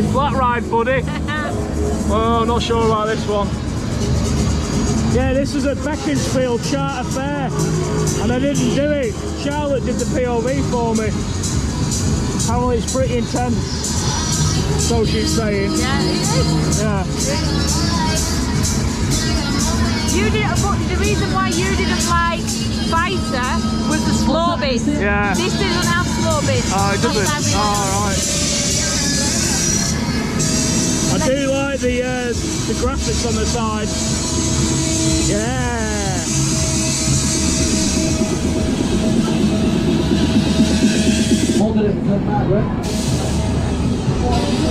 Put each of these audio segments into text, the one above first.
my flat ride, buddy. Oh, not sure about this one. Yeah, this was at Beaconsfield Charter Fair, and I didn't do it. Charlotte did the POV for me. Apparently it's pretty intense, so she's saying. Yeah, it is. Yeah. You didn't, but the reason why you didn't like Fighter was the slow bit. Yeah. This doesn't have slow bits. Oh, it doesn't? Oh, right. I do like the graphics on the side. Yeah.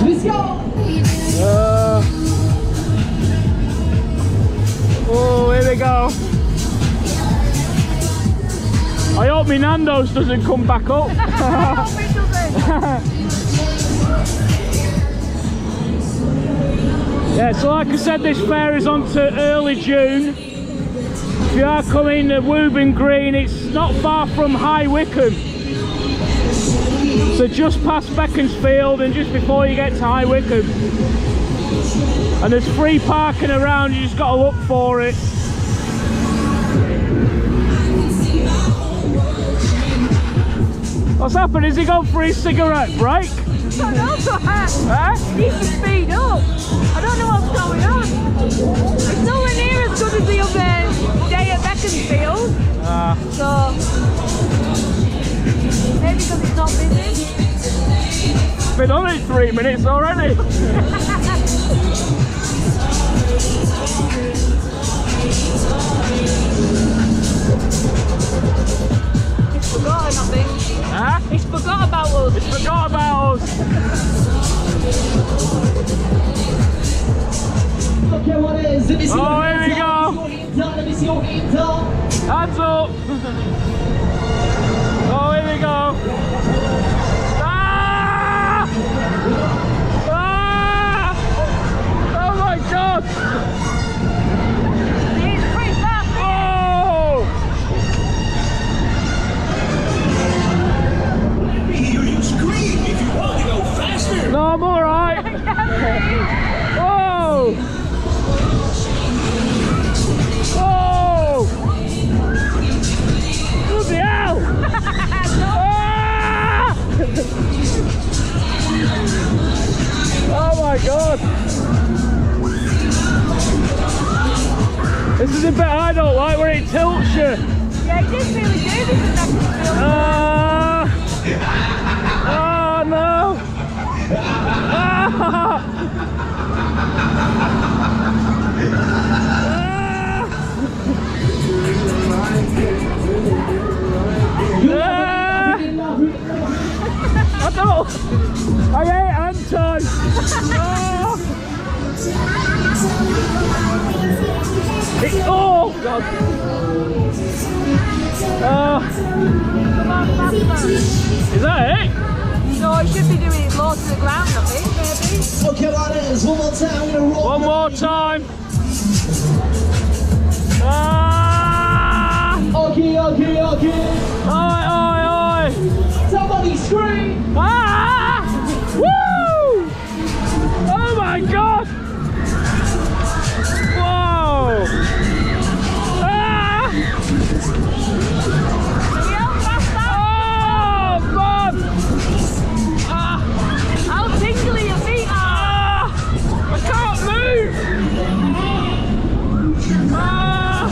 Let's go. Oh, here we go. I hope my Nando's doesn't come back up. Yeah, so like I said, this fair is on to early June. If you are coming to Wooburn Green, it's not far from High Wycombe. So just past Beaconsfield and just before you get to High Wycombe. And there's free parking around, you just got to look for it. What's happened? Has he gone for his cigarette break? I don't know, Huh? he needs to speed up. I don't know what's going on. It's nowhere near as good as the other day at Beaconsfield. So, maybe because it's not busy. Been on it 3 minutes already. He's forgotten, I think. Huh? He's forgot about us. He's forgot about us. Okay, what is? Let me see. Oh, here we go. Let me see your hands up. Hands up. Oh, here we go. Ah! Ah! Oh my God! He's pretty fast. Oh! Let me hear you scream if you want to go faster. No, I'm all right. Whoa! Whoa! Bloody hell! Ah! Oh my God! This is a bit I don't like where it tilts you. Yeah, he did really do this at Beaconsfield. Oh no! I don't. I hate Anton. Oh God. Is that it? No, he should be doing it low to the ground, I think, maybe. Okay, what is? One more time. We're gonna roll. One more time. Ah! Okay. Oi, oi, oi! Somebody scream. Ah! Woo! Oh my God! Whoa! Ah! Oh God! Ah! How tingly your feet are! I can't move! Ah!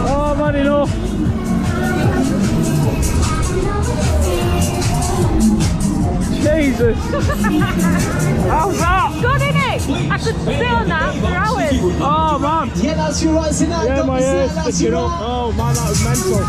Oh, I've had enough. Jesus! How's that? Good, isn't it? I could sit on that for hours. Oh man! Yeah, that's your right. Yeah, my ears sticking up. Oh man, that was mental.